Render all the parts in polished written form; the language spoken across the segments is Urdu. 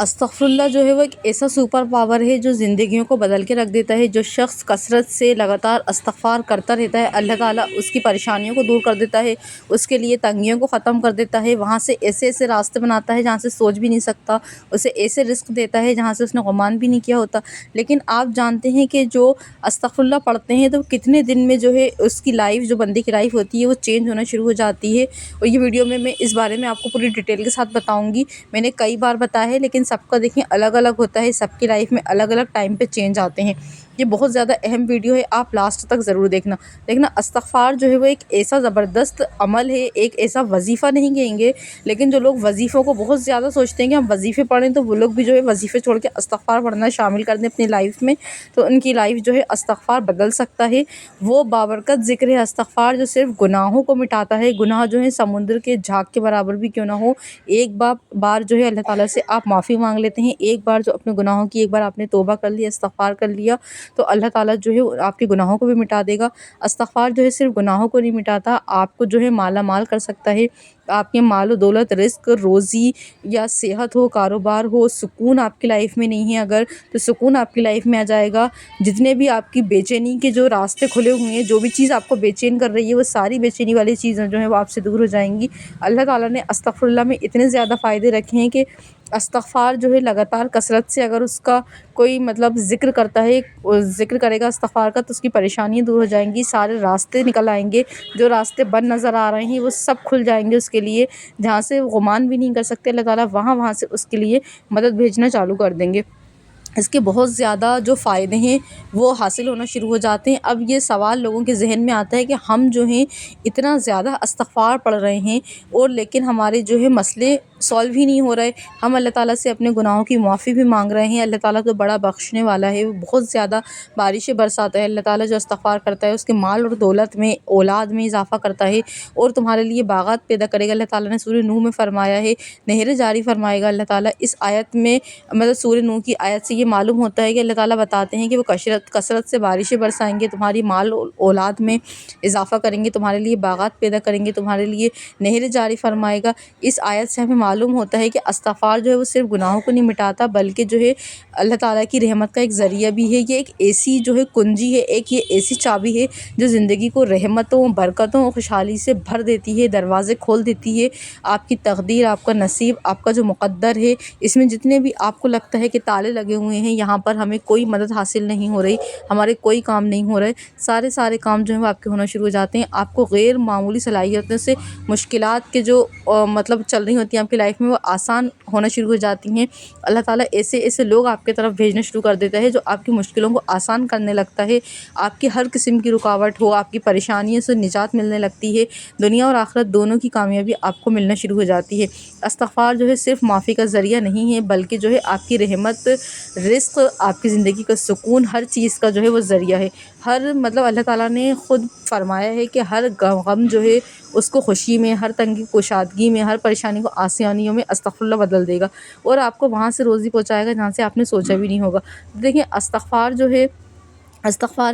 استغفراللہ جو ہے وہ ایک ایسا سپر پاور ہے جو زندگیوں کو بدل کے رکھ دیتا ہے۔ جو شخص کثرت سے لگاتار استغفار کرتا رہتا ہے، اللہ تعالیٰ اس کی پریشانیوں کو دور کر دیتا ہے، اس کے لیے تنگیوں کو ختم کر دیتا ہے، وہاں سے ایسے ایسے راستے بناتا ہے جہاں سے سوچ بھی نہیں سکتا، اسے ایسے رزق دیتا ہے جہاں سے اس نے گمان بھی نہیں کیا ہوتا۔ لیکن آپ جانتے ہیں کہ جو استغفراللہ پڑھتے ہیں تو کتنے دن میں جو ہے اس کی لائف، جو بندے کی لائف ہوتی ہے وہ چینج ہونا شروع ہو جاتی ہے۔ اور یہ ویڈیو میں اس بارے میں آپ کو پوری ڈیٹیل کے ساتھ بتاؤں گی۔ میں نے کئی بار بتایا ہے لیکن سب کا دیکھیں الگ الگ ہوتا ہے، سب کی لائف میں الگ الگ ٹائم پہ چینج آتے ہیں۔ یہ بہت زیادہ اہم ویڈیو ہے، آپ لاسٹ تک ضرور دیکھنا۔ استغفار جو ہے وہ ایک ایسا زبردست عمل ہے، ایک ایسا وظیفہ نہیں کہیں گے، لیکن جو لوگ وظیفوں کو بہت زیادہ سوچتے ہیں کہ ہم وظیفے پڑھیں، تو وہ لوگ بھی جو ہے وظیفے چھوڑ کے استغفار پڑھنا شامل کر دیں اپنی لائف میں، تو ان کی لائف جو ہے استغفار بدل سکتا ہے۔ وہ بابرکت ذکر ہے استغفار جو صرف گناہوں کو مٹاتا ہے۔ گناہ جو ہے سمندر کے جھاگ کے برابر بھی کیوں نہ ہو، ایک بار جو ہے اللہ تعالیٰ سے آپ معافی مانگ لیتے ہیں، ایک بار جو اپنے گناہوں کی، ایک بار آپ نے توبہ کر لیا، استغفار کر لیا، تو اللہ تعالیٰ جو ہے آپ کے گناہوں کو بھی مٹا دے گا۔ استغفار جو ہے صرف گناہوں کو نہیں مٹاتا، آپ کو جو ہے مالا مال کر سکتا ہے۔ آپ کے مال و دولت، رزق، روزی یا صحت ہو، کاروبار ہو، سکون آپ کی لائف میں نہیں ہے اگر، تو سکون آپ کی لائف میں آ جائے گا۔ جتنے بھی آپ کی بے چینی کے جو راستے کھلے ہوئے ہیں، جو بھی چیز آپ کو بے چین کر رہی ہے، وہ ساری بے چینی والی چیزیں جو ہیں وہ آپ سے دور ہو جائیں گی۔ اللہ تعالیٰ نے استغفراللہ میں اتنے زیادہ فائدے رکھے ہیں کہ استغفار جو ہے لگاتار کثرت سے اگر اس کا کوئی ذکر کرتا ہے، ذکر کرے گا استغفار کا، تو اس کی پریشانیاں دور ہو جائیں گی، سارے راستے نکل آئیں گے، جو راستے بند نظر آ رہے ہیں وہ سب کھل جائیں گے اس کے لیے، جہاں سے گمان بھی نہیں کر سکتے اللہ تعالیٰ، وہاں سے اس کے لیے مدد بھیجنا چالو کر دیں گے۔ اس کے بہت زیادہ جو فائدے ہیں وہ حاصل ہونا شروع ہو جاتے ہیں۔ اب یہ سوال لوگوں کے ذہن میں آتا ہے کہ ہم جو ہیں اتنا زیادہ استغفار پڑھ رہے ہیں اور لیکن ہمارے جو ہے مسئلے سالو ہی نہیں ہو رہے، ہم اللہ تعالیٰ سے اپنے گناہوں کی معافی بھی مانگ رہے ہیں، اللہ تعالیٰ تو بڑا بخشنے والا ہے، وہ بہت زیادہ بارشیں برساتا ہے، اللہ تعالیٰ جو استغفار کرتا ہے اس کے مال اور دولت میں، اولاد میں اضافہ کرتا ہے اور تمہارے لیے باغات پیدا کرے گا۔ اللہ تعالیٰ نے سورہ نوح میں فرمایا ہے، نہریں جاری فرمائے گا اللہ تعالیٰ۔ اس آیت میں سورہ نوح کی آیت سے یہ معلوم ہوتا ہے کہ اللہ تعالیٰ بتاتے ہیں کہ وہ کثرت سے بارشیں برسائیں گے، تمہاری مال اور اولاد میں اضافہ کریں گے، تمہارے لیے باغات پیدا کریں گے، تمہارے لیے نہریں جاری فرمائے گا۔ اس آیت سے ہمیں معلوم ہوتا ہے کہ استغفار جو ہے وہ صرف گناہوں کو نہیں مٹاتا بلکہ جو ہے اللہ تعالیٰ کی رحمت کا ایک ذریعہ بھی ہے۔ یہ ایک ایسی جو ہے کنجی ہے، ایک یہ ایسی چابی ہے جو زندگی کو رحمتوں، برکتوں اور خوشحالی سے بھر دیتی ہے، دروازے کھول دیتی ہے۔ آپ کی تقدیر، آپ کا نصیب، آپ کا جو مقدر ہے، اس میں جتنے بھی آپ کو لگتا ہے کہ تالے لگے ہوئے ہیں، یہاں پر ہمیں کوئی مدد حاصل نہیں ہو رہی، ہمارے کوئی کام نہیں ہو رہے، سارے کام جو ہیں وہ آپ کے ہونا شروع ہو جاتے ہیں۔ آپ کو غیر معمولی صلاحیتوں سے مشکلات کے جو چل رہی ہوتی ہیں آپ کی لائف میں، وہ آسان ہونا شروع ہو جاتی ہیں۔ اللہ تعالیٰ ایسے لوگ آپ کی طرف بھیجنا شروع کر دیتا ہے جو آپ کی مشکلوں کو آسان کرنے لگتا ہے، آپ کی ہر قسم کی رکاوٹ ہو، آپ کی پریشانیوں سے نجات ملنے لگتی ہے، دنیا اور آخرت دونوں کی کامیابی آپ کو ملنا شروع ہو جاتی ہے۔ استغفار جو ہے صرف معافی کا ذریعہ نہیں ہے بلکہ جو ہے آپ کی رحمت، رزق، آپ کی زندگی کا سکون، ہر چیز کا جو ہے وہ ذریعہ ہے۔ اللہ تعالیٰ نے خود فرمایا ہے کہ ہر غم جو ہے اس کو خوشی میں، ہر تنگی کو کشادگی میں، ہر پریشانی کو آسانیوں میں استغفراللہ بدل دے گا اور آپ کو وہاں سے روزی پہنچائے گا جہاں سے آپ نے سوچا بھی نہیں ہوگا۔ دیکھیں استغفار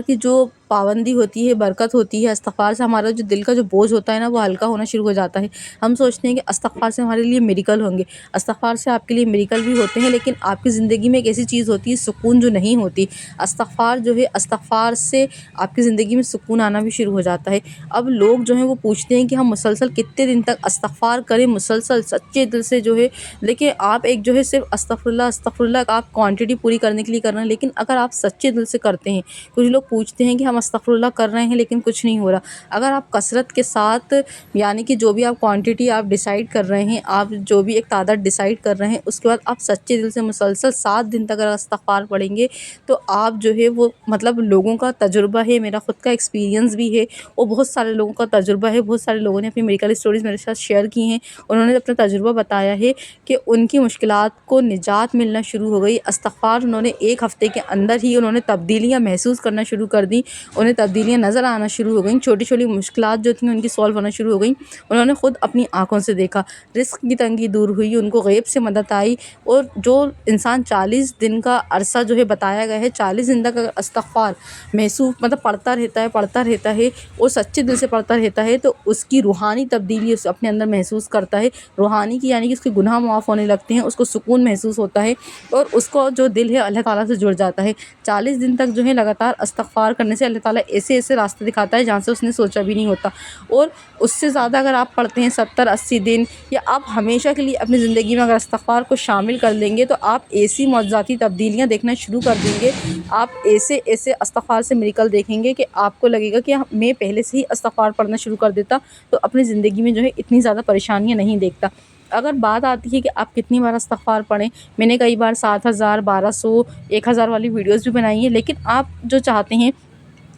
کی جو پابندی ہوتی ہے، برکت ہوتی ہے، استغفار سے ہمارا جو دل کا جو بوجھ ہوتا ہے نا وہ ہلکا ہونا شروع ہو جاتا ہے۔ ہم سوچتے ہیں کہ استغفار سے ہمارے لیے میریکل ہوں گے، استغفار سے آپ کے لیے میریکل بھی ہوتے ہیں، لیکن آپ کی زندگی میں ایک ایسی چیز ہوتی ہے سکون جو نہیں ہوتی۔ استغفار سے آپ کی زندگی میں سکون آنا بھی شروع ہو جاتا ہے۔ اب لوگ جو ہیں وہ پوچھتے ہیں کہ ہم مسلسل کتنے دن تک استغفار کریں، مسلسل سچے دل سے جو ہے، لیکن آپ ایک جو ہے صرف استغفراللہ آپ کوانٹٹی پوری کرنے کے لیے کر رہے ہیں، لیکن اگر آپ سچے دل سے کرتے ہیں، کچھ لوگ پوچھتے ہیں کہ ہم استغفراللہ کر رہے ہیں لیکن کچھ نہیں ہو رہا، اگر آپ کثرت کے ساتھ یعنی کہ جو بھی آپ کوانٹٹی آپ ڈیسائیڈ کر رہے ہیں، آپ جو بھی ایک تعداد ڈیسائیڈ کر رہے ہیں، اس کے بعد آپ سچے دل سے مسلسل 7 دن تک اگر استغفار پڑھیں گے تو آپ جو ہے وہ لوگوں کا تجربہ ہے، میرا خود کا ایکسپیرینس بھی ہے اور بہت سارے لوگوں کا تجربہ ہے، بہت سارے لوگوں نے اپنی میڈیکل اسٹوریز میرے ساتھ شیئر کی ہیں، انہوں نے اپنا تجربہ بتایا ہے کہ ان کی مشکلات کو نجات ملنا شروع ہو گئی۔ استغفار انہوں نے 1 ہفتے کے اندر ہی انہوں نے تبدیلیاں محسوس کرنا شروع کر دیں انہیں تبدیلیاں نظر آنا شروع ہو گئیں، چھوٹی چھوٹی مشکلات جو تھیں ان کی سالو ہونا شروع ہو گئیں، انہوں نے خود اپنی آنکھوں سے دیکھا، رزق کی تنگی دور ہوئی، ان کو غیب سے مدد آئی۔ اور جو انسان 40 دن کا عرصہ جو ہے بتایا گیا ہے، 40 دن تک اگر استغفار محسوس مطلب پڑھتا رہتا ہے اور سچے دل سے پڑھتا رہتا ہے تو اس کی روحانی تبدیلی اس اپنے اندر محسوس کرتا ہے، روحانی کی یعنی کہ اس کے گناہ معاف ہونے لگتے ہیں، اس کو سکون محسوس ہوتا ہے اور اس کو جو دل ہے اللہ تعالیٰ سے جڑ جاتا ہے۔ 40 دن تک جو ہے لگاتار استغفار کرنے سے اللہ تعالیٰ ایسے ایسے راستے دکھاتا ہے جہاں سے اس نے سوچا بھی نہیں ہوتا، اور اس سے زیادہ اگر آپ پڑھتے ہیں 70-80 دن، یا آپ ہمیشہ کے لیے اپنی زندگی میں اگر استغفار کو شامل کر لیں گے تو آپ ایسی معجزاتی تبدیلیاں دیکھنا شروع کر دیں گے، آپ ایسے ایسے استغفار سے میریکل دیکھیں گے کہ آپ کو لگے گا کہ میں پہلے سے ہی استغفار پڑھنا شروع کر دیتا تو اپنی زندگی میں جو ہے اتنی زیادہ پریشانیاں نہیں دیکھتا۔ اگر بات آتی ہے کہ آپ کتنی بار استغفار پڑھیں، میں نے کئی بار 7000، 1200، 1000 والی ویڈیوز بھی بنائی ہیں، لیکن آپ جو چاہتے ہیں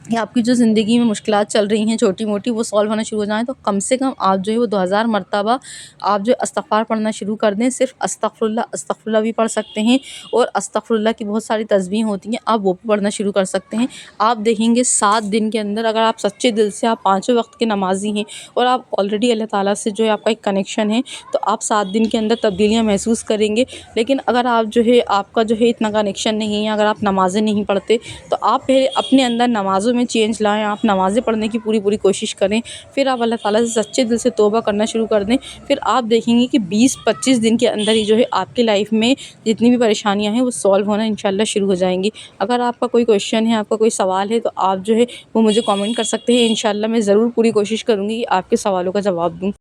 کہ آپ کی جو زندگی میں مشکلات چل رہی ہیں چھوٹی موٹی وہ سالو ہونا شروع ہو جائیں، تو کم سے کم آپ جو ہے وہ 2000 مرتبہ آپ جو استغفار پڑھنا شروع کر دیں۔ صرف استغفر اللہ بھی پڑھ سکتے ہیں، اور استغفر اللہ کی بہت ساری تسبیح ہوتی ہیں، آپ وہ بھی پڑھنا شروع کر سکتے ہیں۔ آپ دیکھیں گے 7 دن کے اندر اگر آپ سچے دل سے آپ 5 وقت کے نمازی ہیں اور آپ آلریڈی اللہ تعالیٰ سے جو ہے آپ کا ایک کنیکشن ہے، تو آپ 7 دن کے اندر تبدیلیاں محسوس کریں گے۔ لیکن اگر آپ جو ہے آپ کا جو ہے اتنا کنیکشن نہیں ہے، اگر آپ نمازیں نہیں پڑھتے، تو آپ پہلے اپنے اندر نمازوں میں چینج لائیں، آپ نمازیں پڑھنے کی پوری کوشش کریں، پھر آپ اللہ تعالیٰ سے سچے دل سے توبہ کرنا شروع کر دیں، پھر آپ دیکھیں گے کہ 20-25 دن کے اندر ہی جو ہے آپ کی لائف میں جتنی بھی پریشانیاں ہیں وہ سالو ہونا انشاءاللہ شروع ہو جائیں گی۔ اگر آپ کا کوئی کویشچن ہے، آپ کا کوئی سوال ہے، تو آپ جو ہے وہ مجھے کامنٹ کر سکتے ہیں، انشاءاللہ میں ضرور پوری کوشش کروں گی کہ آپ کے سوالوں کا جواب دوں۔